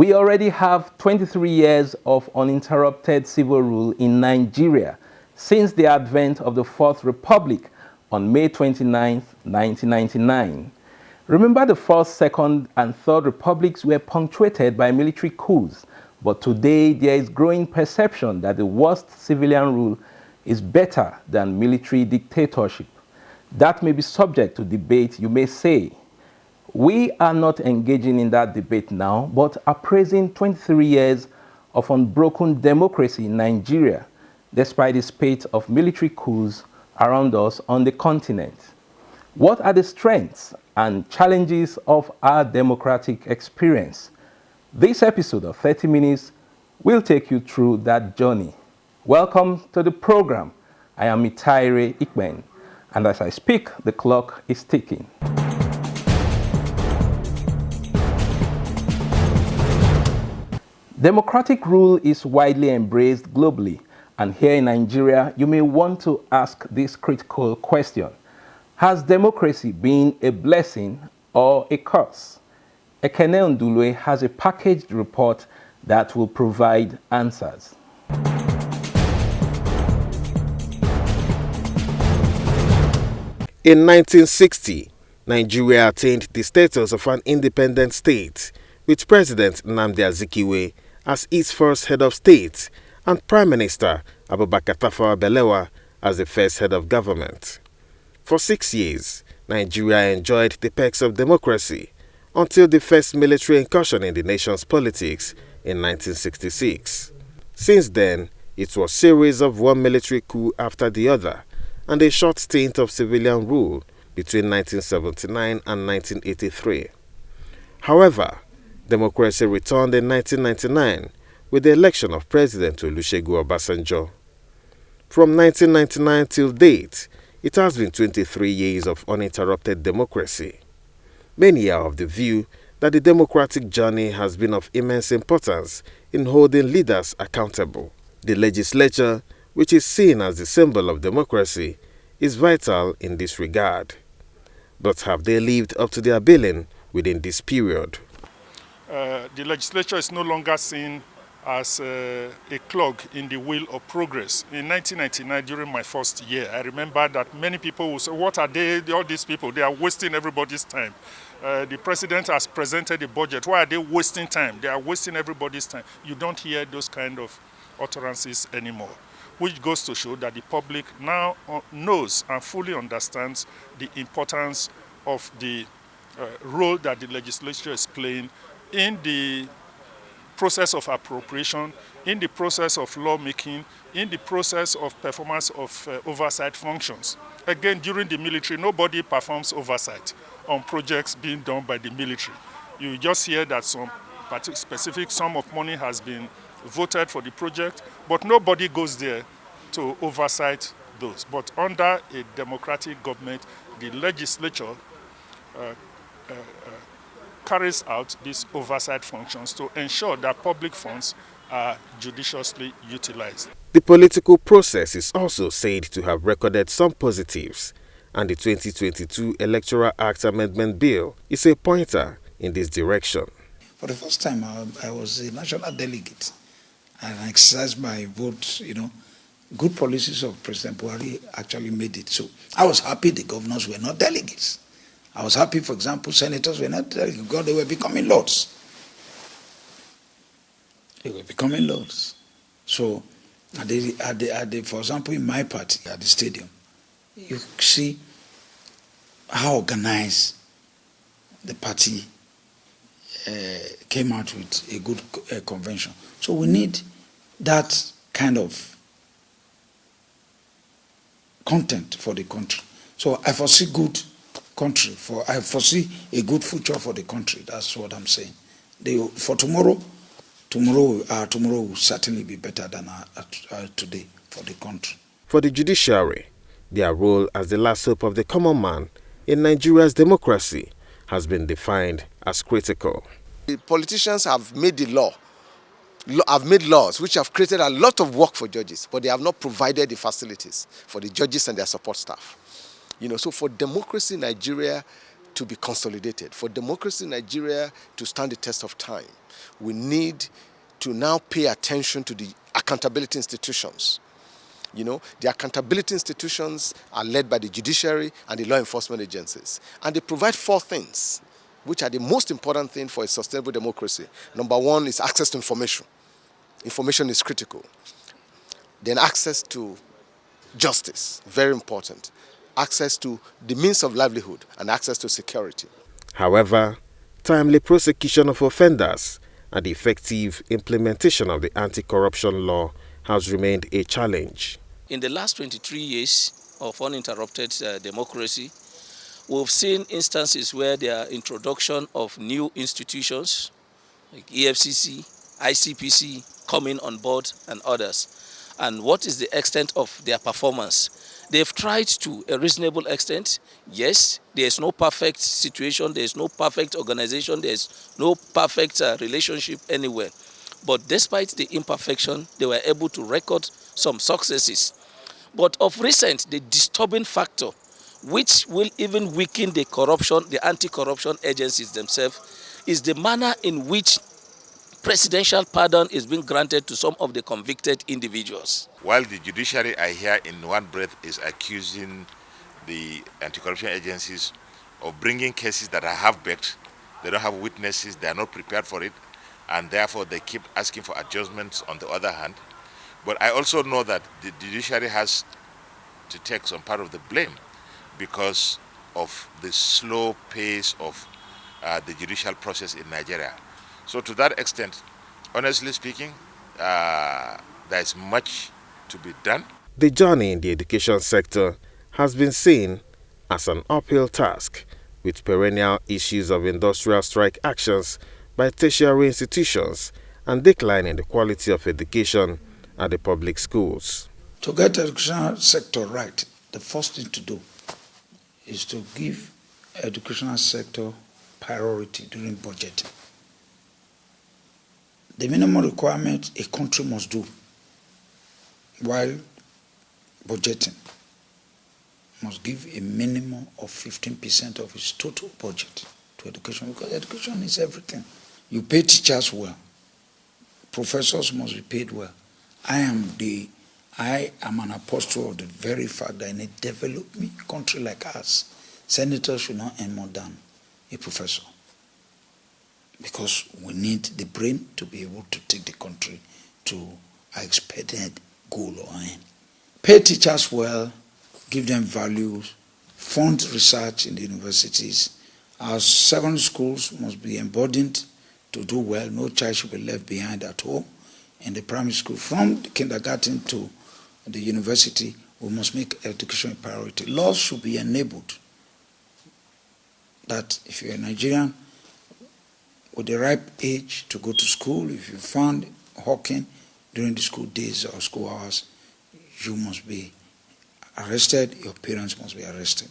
We already have 23 years of uninterrupted civil rule in Nigeria since the advent of the Fourth Republic on May 29, 1999. Remember, the First, Second, and Third Republics were punctuated by military coups, but today there is growing perception that the worst civilian rule is better than military dictatorship. That may be subject to debate, you may say. We are not engaging in that debate now, but appraising 23 years of unbroken democracy in Nigeria, despite the spate of military coups around us on the continent. What are the strengths and challenges of our democratic experience? This episode of 30 Minutes will take you through that journey. Welcome to the program. I am Mitaire Ikpen, and as I speak, the clock is ticking. Democratic rule is widely embraced globally, and here in Nigeria, you may want to ask this critical question. Has democracy been a blessing or a curse? Ekene Ndulwe has a packaged report that will provide answers. In 1960, Nigeria attained the status of an independent state, with President Nnamdi Azikiwe as its first head of state and Prime Minister Abubakar Tafawa Balewa as the first head of government. For 6 years, Nigeria enjoyed the perks of democracy until the first military incursion in the nation's politics in 1966. Since then, it was a series of one military coup after the other and a short stint of civilian rule between 1979 and 1983. However, democracy returned in 1999 with the election of President Olusegun Obasanjo. From 1999 till date, it has been 23 years of uninterrupted democracy. Many are of the view that the democratic journey has been of immense importance in holding leaders accountable. The legislature, which is seen as the symbol of democracy, is vital in this regard. But have they lived up to their billing within this period? The legislature is no longer seen as a clog in the wheel of progress. In 1999, during my first year, I remember that many people would say, what are they, all these people? They are wasting everybody's time. The president has presented the budget. Why are they wasting time? They are wasting everybody's time. You don't hear those kind of utterances anymore, which goes to show that the public now knows and fully understands the importance of the role that the legislature is playing in the process of appropriation, in the process of lawmaking, in the process of performance of oversight functions. Again, during the military, nobody performs oversight on projects being done by the military. You just hear that some specific sum of money has been voted for the project, but nobody goes there to oversight those. But under a democratic government, the legislature carries out these oversight functions to ensure that public funds are judiciously utilized. The political process is also said to have recorded some positives, and the 2022 Electoral Act Amendment Bill is a pointer in this direction. For the first time, I was a national delegate, and I exercised my vote. Good policies of President Buhari actually made it so. I was happy the governors were not delegates. I was happy, for example, senators were not delegates because they were becoming lords. They were becoming lords. So, for example, in my party at the stadium, you see how organized the party came out with a good convention. So we need that kind of content for the country. So I foresee good country, I foresee a good future for the country. That's what I'm saying. For tomorrow will certainly be better than today for the country. For the judiciary, their role as the last hope of the common man in Nigeria's democracy has been defined as critical. The politicians have made laws which have created a lot of work for judges, but they have not provided the facilities for the judges and their support staff. So for democracy in Nigeria to be consolidated. For democracy in Nigeria to stand the test of time, we need to now pay attention to the accountability institutions. You know, the accountability institutions are led by the judiciary and the law enforcement agencies. And they provide four things, which are the most important thing for a sustainable democracy. Number one is access to information. Information is critical. Then access to justice, very important. Access to the means of livelihood and access to security. However, timely prosecution of offenders and the effective implementation of the anti-corruption law has remained a challenge. In the last 23 years of uninterrupted democracy, we've seen instances where there are introduction of new institutions like EFCC, ICPC coming on board and others. And what is the extent of their performance? They've tried to a reasonable extent. Yes, there is no perfect situation, there is no perfect organization, there is no perfect relationship anywhere. But despite the imperfection, they were able to record some successes. But of recent, the disturbing factor, which will even weaken the corruption, the anti-corruption agencies themselves, is the manner in which presidential pardon is being granted to some of the convicted individuals. While the judiciary, I hear in one breath, is accusing the anti-corruption agencies of bringing cases that are half-baked, they don't have witnesses, they are not prepared for it, and therefore they keep asking for adjustments on the other hand. But I also know that the judiciary has to take some part of the blame because of the slow pace of the judicial process in Nigeria. So to that extent, honestly speaking, there is much to be done. The journey in the education sector has been seen as an uphill task, with perennial issues of industrial strike actions by tertiary institutions and decline in the quality of education at the public schools. To get the educational sector right, the first thing to do is to give educational sector priority during budgeting. The minimum requirement a country must do while budgeting must give a minimum of 15% of its total budget to education, because education is everything. You pay teachers well, professors must be paid well. I am an apostle of the very fact that in a developing country like ours, senators should not earn more than a professor, because we need the brain to be able to take the country to our expected goal or aim. Pay teachers well, give them values, fund research in the universities. Our secondary schools must be embodied to do well. No child should be left behind at home. In the primary school, from the kindergarten to the university, we must make education a priority. Laws should be enabled that if you're a Nigerian with the ripe age to go to school, if you found hawking during the school days or school hours, you must be arrested, your parents must be arrested.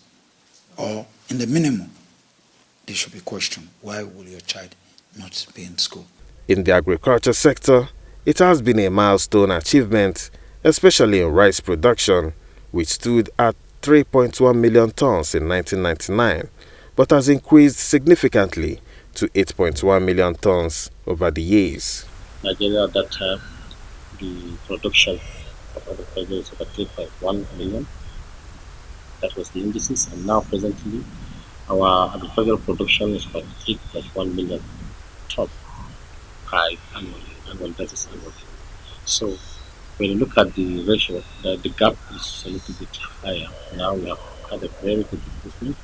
Or in the minimum, they should be questioned. Why will your child not be in school? In the agriculture sector, it has been a milestone achievement, especially in rice production, which stood at 3.1 million tons in 1999, but has increased significantly to 8.1 million tons over the years. Nigeria at that time, the production of agriculture is about 3.1 million. That was the indices, and now presently, our agricultural production is about 8.1 million tons annually. That is annually. So when you look at the ratio, the gap is a little bit higher. Now we have had a very good improvement.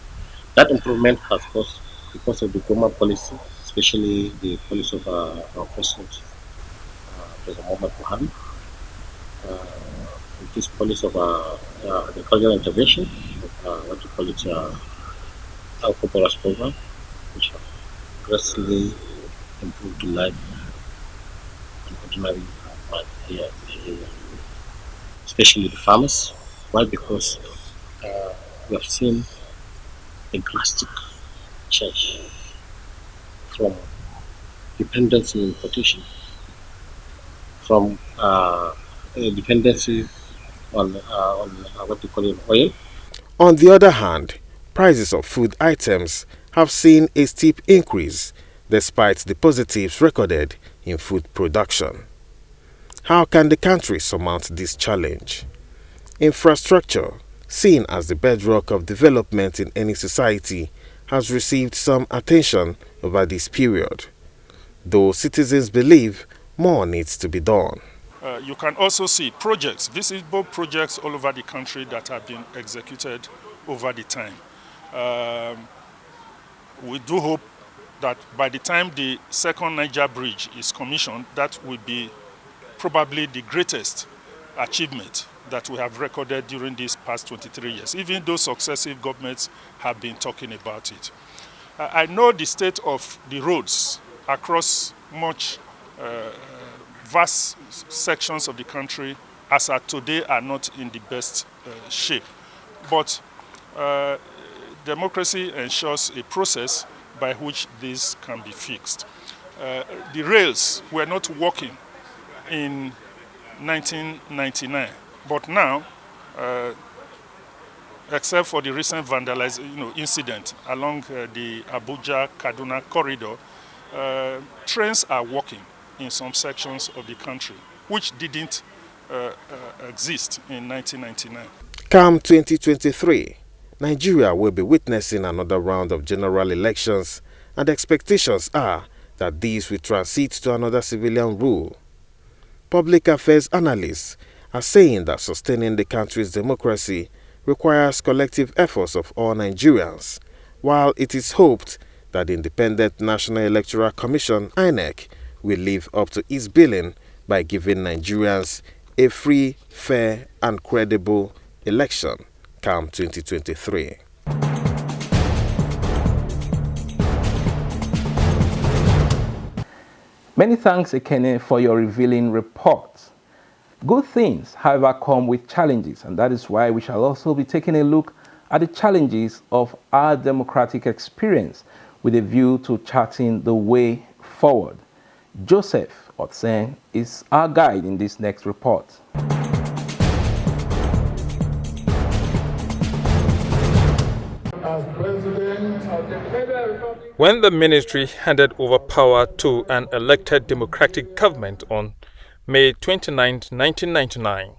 That improvement has caused because of the government policy, especially the policy of our President, President Muhammad Buhari. This policy of agricultural intervention, what you call it, Alcoporas program, which have greatly improved the life of ordinary man here in Nigeria, especially the farmers. Why? Because we have seen a drastic change from dependency on importation, from dependency on what you call it, oil. On the other hand, prices of food items have seen a steep increase despite the positives recorded in food production. How can the country surmount this challenge? Infrastructure, seen as the bedrock of development in any society, has received some attention over this period, though citizens believe more needs to be done. You can also see projects, visible projects all over the country that have been executed over the time. We do hope that by the time the second Niger Bridge is commissioned, that will be probably the greatest achievement that we have recorded during these past 23 years, even though successive governments have been talking about it. I know the state of the roads across much vast sections of the country as at today are not in the best shape. But democracy ensures a process by which this can be fixed. The rails were not working in 1999, but now, except for the recent vandalization incident along the Abuja-Kaduna corridor, trains are working in some sections of the country, which didn't exist in 1999. Come 2023, Nigeria will be witnessing another round of general elections, and expectations are that these will transit to another civilian rule. Public affairs analysts are saying that sustaining the country's democracy requires collective efforts of all Nigerians, while it is hoped that the Independent National Electoral Commission (INEC) will live up to its billing by giving Nigerians a free, fair and credible election come 2023. Many thanks, Ikpen, for your revealing report. Good things, however, come with challenges, and that is why we shall also be taking a look at the challenges of our democratic experience with a view to charting the way forward. Joseph Otsen is our guide in this next report. When the ministry handed over power to an elected democratic government on May 29, 1999,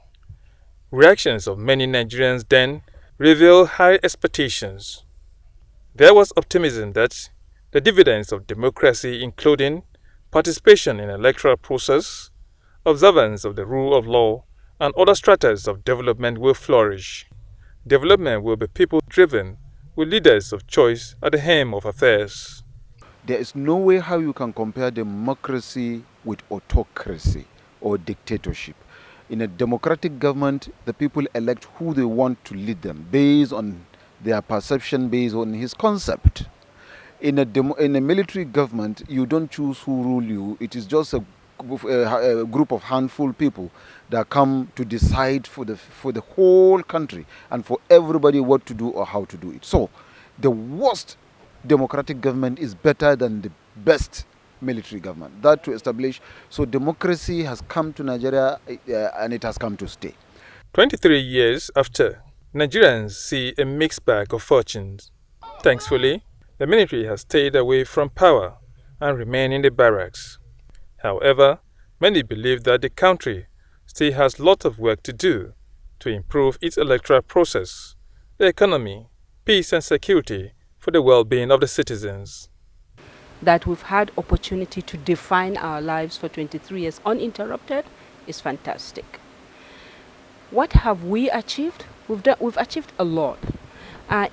reactions of many Nigerians then revealed high expectations. There was optimism that the dividends of democracy, including participation in the electoral process, observance of the rule of law, and other stratas of development will flourish. Development will be people-driven, with leaders of choice at the helm of affairs. There is no way how you can compare democracy with autocracy or dictatorship. In a democratic government, the people elect who they want to lead them based on their perception, based on his concept. In a military government, you don't choose who rule you. It is just a group of handful people that come to decide for the whole country and for everybody what to do or how to do it. So the worst democratic government is better than the best military government. That to establish. So democracy has come to Nigeria and it has come to stay. 23 years after, Nigerians see a mixed bag of fortunes. Thankfully, the military has stayed away from power and remained in the barracks. However, many believe that the country still has lots of work to do to improve its electoral process, the economy, peace and security for the well-being of the citizens. That we've had opportunity to define our lives for 23 years uninterrupted is fantastic. What have we achieved? We've achieved a lot.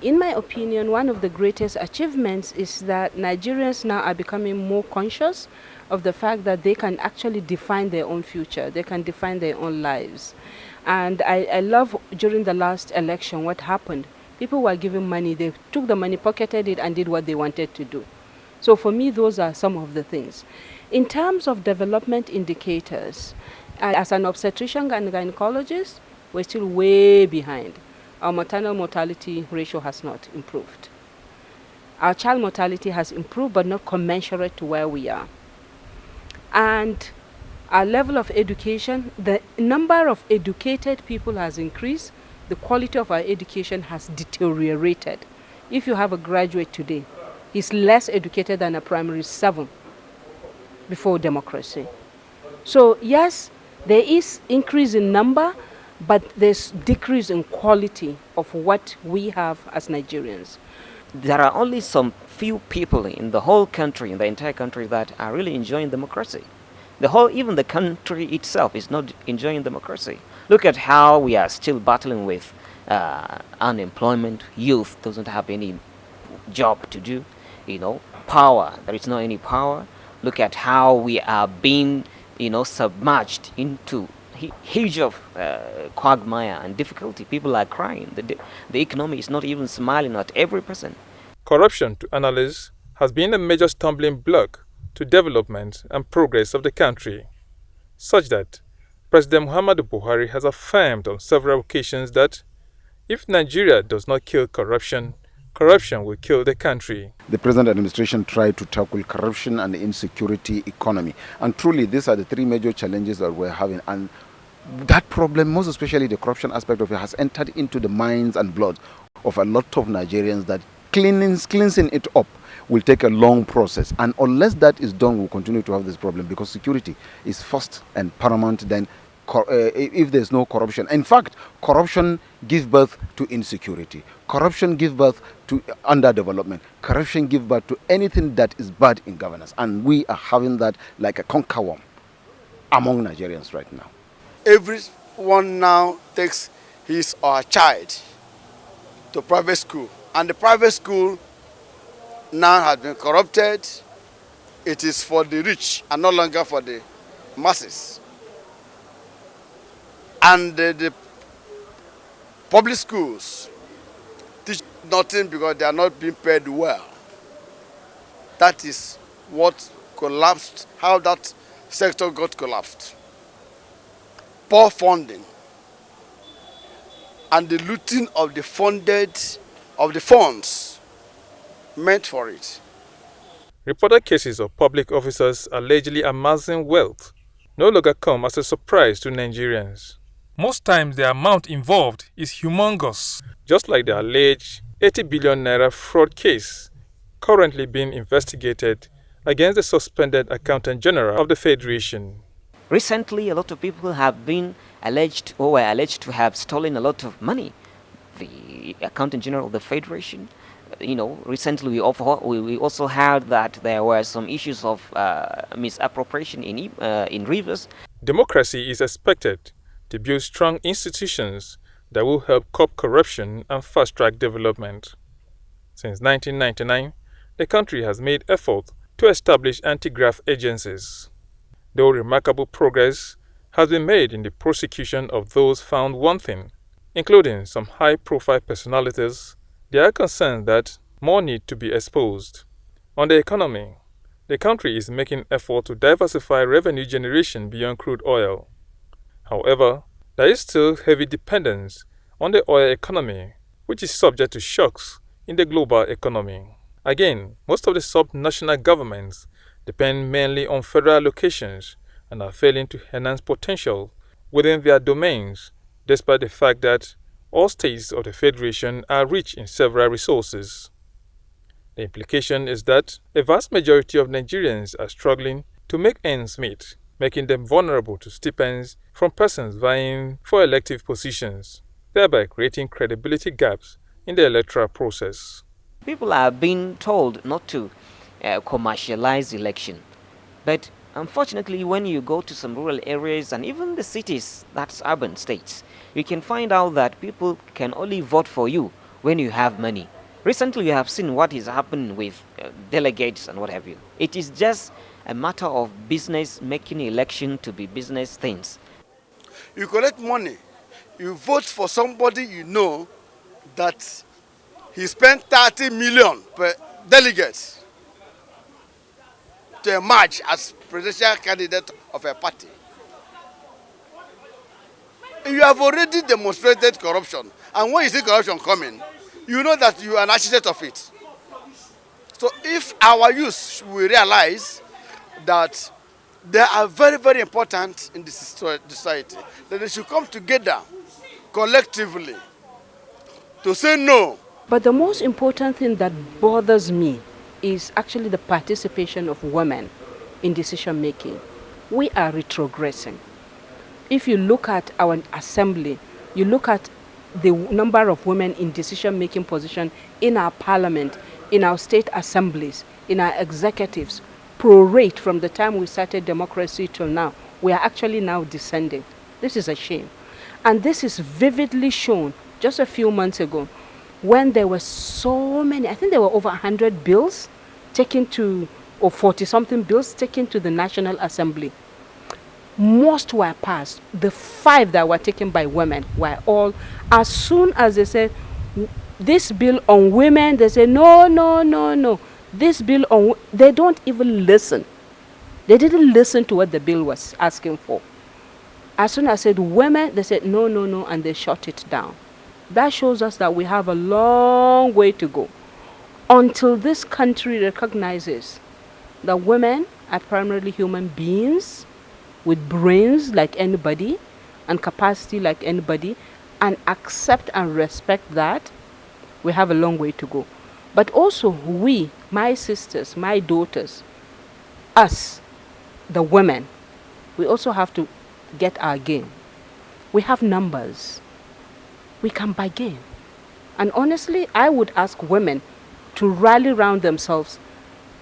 In my opinion, one of the greatest achievements is that Nigerians now are becoming more conscious of the fact that they can actually define their own future. They can define their own lives. And I love during the last election what happened. People were given money. They took the money, pocketed it, and did what they wanted to do. So for me, those are some of the things. In terms of development indicators, as an obstetrician and gynecologist, we're still way behind. Our maternal mortality ratio has not improved. Our child mortality has improved, but not commensurate to where we are. And our level of education, the number of educated people has increased, the quality of our education has deteriorated. If you have a graduate today, He's less educated than a primary 7 before democracy. So yes, there is increase in number, but there's decrease in quality of what we have as Nigerians. There are only some few people in the whole country, in the entire country, that are really enjoying democracy. Even the country itself is not enjoying democracy. Look at how we are still battling with unemployment. Youth doesn't have any job to do. Power, there is not any power. Look at how we are being, submerged into huge of quagmire and difficulty. People are crying. The economy is not even smiling at every person. Corruption, to analysts, has been a major stumbling block to development and progress of the country, such that President Muhammadu Buhari has affirmed on several occasions that if Nigeria does not kill corruption, corruption will kill the country. The present administration tried to tackle corruption and insecurity economy. And truly, these are the 3 major challenges that we're having. And that problem, most especially the corruption aspect of it, has entered into the minds and blood of a lot of Nigerians, that cleansing it up will take a long process. And unless that is done, we'll continue to have this problem, because security is first and paramount then if there's no corruption. In fact, corruption gives birth to insecurity. Corruption gives birth to underdevelopment. Corruption gives birth to anything that is bad in governance. And we are having that like a conqueror among Nigerians right now. Everyone now takes his or her child to private school. And the private school now has been corrupted. It is for the rich and no longer for the masses. And the public schools teach nothing because they are not being paid well. That is what collapsed, how that sector got collapsed. Poor funding and the looting of the funds meant for it. Reported cases of public officers allegedly amassing wealth no longer come as a surprise to Nigerians. Most times the amount involved is humongous, just like the alleged 80 billion naira fraud case currently being investigated against the suspended Accountant General of the Federation. Recently, a lot of people have been alleged or were alleged to have stolen a lot of money. The Accountant General of the Federation, recently we also heard that there were some issues of misappropriation in Rivers. Democracy is expected to build strong institutions that will help curb corruption and fast-track development. Since 1999, the country has made efforts to establish anti-graft agencies. Though remarkable progress has been made in the prosecution of those found wanting, including some high-profile personalities, there are concerns that more need to be exposed. On the economy, the country is making effort to diversify revenue generation beyond crude oil. However, there is still heavy dependence on the oil economy, which is subject to shocks in the global economy. Again, most of the sub-national governments depend mainly on federal allocations and are failing to enhance potential within their domains, despite the fact that all states of the Federation are rich in several resources. The implication is that a vast majority of Nigerians are struggling to make ends meet, making them vulnerable to stipends from persons vying for elective positions, thereby creating credibility gaps in the electoral process. People are being told not to commercialize election, but unfortunately when you go to some rural areas and even the cities, that's urban states, you can find out that people can only vote for you when you have money. Recently you have seen what is happening with delegates and what have you. It is just a matter of business, making election to be business things. You collect money, you vote for somebody you know that he spent 30 million per delegate to emerge as presidential candidate of a party. You have already demonstrated corruption, and when you see corruption coming, you know that you are an architect of it. So if our youth will realize that they are very, very important in this society, that they should come together collectively to say no. But the most important thing that bothers me is actually the participation of women in decision making. We are retrogressing. If you look at our assembly, you look at the number of women in decision making position in our parliament, in our state assemblies, in our executives, prorate from the time we started democracy till now, we are actually now descending. This is a shame. And this is vividly shown just a few months ago when there were so many, I think there were over 100 bills taken to, or 40-something bills taken to the National Assembly. Most were passed. The 5 that were taken by women were all, as soon as they said, this bill on women, they say, no, no, no, no. This bill on, they don't even listen. They didn't listen to what the bill was asking for. As soon as I said women, they said no, no, no, and they shut it down. That shows us that we have a long way to go until this country recognizes that women are primarily human beings with brains like anybody and capacity like anybody, and accept and respect that. We have a long way to go. But also we, my sisters, my daughters, us, the women, we also have to get our game. We have numbers. We can bargain. And honestly, I would ask women to rally around themselves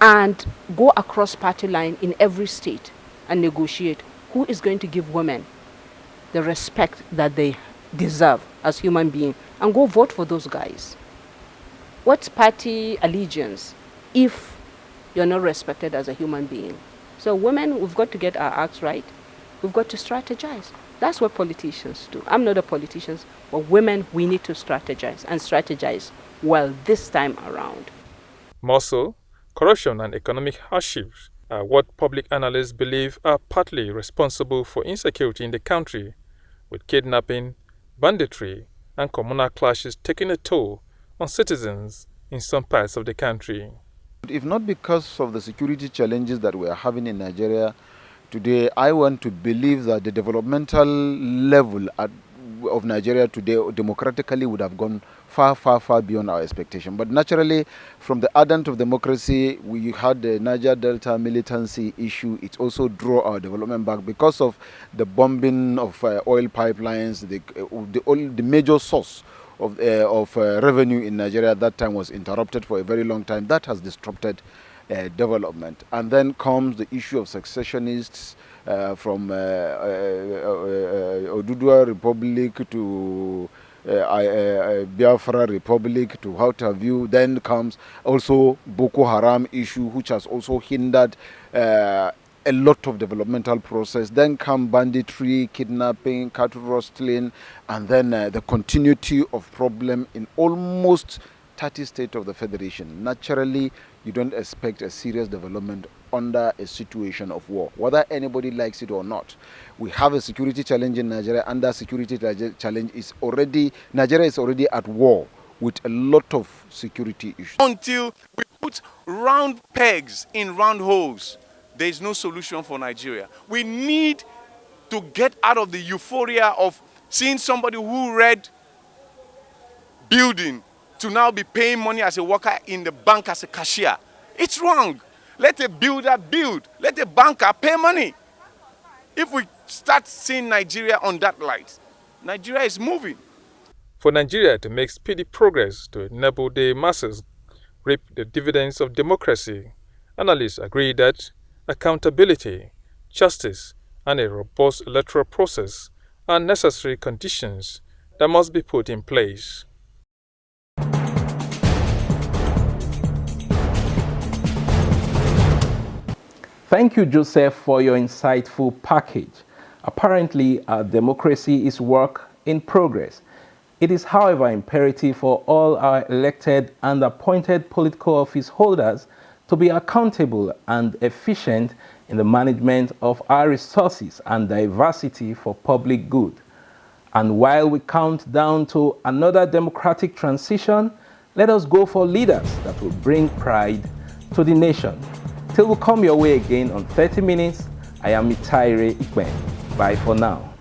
and go across party line in every state and negotiate who is going to give women the respect that they deserve as human beings, and go vote for those guys. What's party allegiance if you're not respected as a human being? So women, we've got to get our acts right. We've got to strategize. That's what politicians do. I'm not a politician, but women, we need to strategize, and strategize well this time around. More so, corruption and economic hardships are what public analysts believe are partly responsible for insecurity in the country, with kidnapping, banditry, and communal clashes taking a toll on citizens in some parts of the country. If not because of the security challenges that we are having in Nigeria today, I want to believe that the developmental level of Nigeria today democratically would have gone far, far, far beyond our expectation. But naturally, from the advent of democracy, we had the Niger Delta militancy issue. It also drew our development back because of the bombing of oil pipelines. The major source of revenue in Nigeria at that time was interrupted for a very long time. That has disrupted development. And then comes the issue of successionists from Oduduwa Republic to Biafra Republic to how have you. Then comes also Boko Haram issue, which has also hindered a lot of developmental process. Then come banditry, kidnapping, cattle rustling, and then the continuity of problem in almost 30 states of the Federation. Naturally, you don't expect a serious development under a situation of war, whether anybody likes it or not. We have a security challenge in Nigeria, and that security challenge is already, Nigeria is already at war with a lot of security issues. Until we put round pegs in round holes, there is no solution for Nigeria. We need to get out of the euphoria of seeing somebody who read building to now be paying money as a worker in the bank as a cashier. It's wrong. Let a builder build. Let a banker pay money. If we start seeing Nigeria on that light, Nigeria is moving. For Nigeria to make speedy progress to enable the masses reap the dividends of democracy, analysts agree that accountability, justice, and a robust electoral process are necessary conditions that must be put in place. Thank you, Joseph, for your insightful package. Apparently, our democracy is work in progress. It is, however, imperative for all our elected and appointed political office holders to be accountable and efficient in the management of our resources and diversity for public good. And while we count down to another democratic transition, let us go for leaders that will bring pride to the nation. Till we come your way again on 30 Minutes, I am Mitaire Ikpen. Bye for now.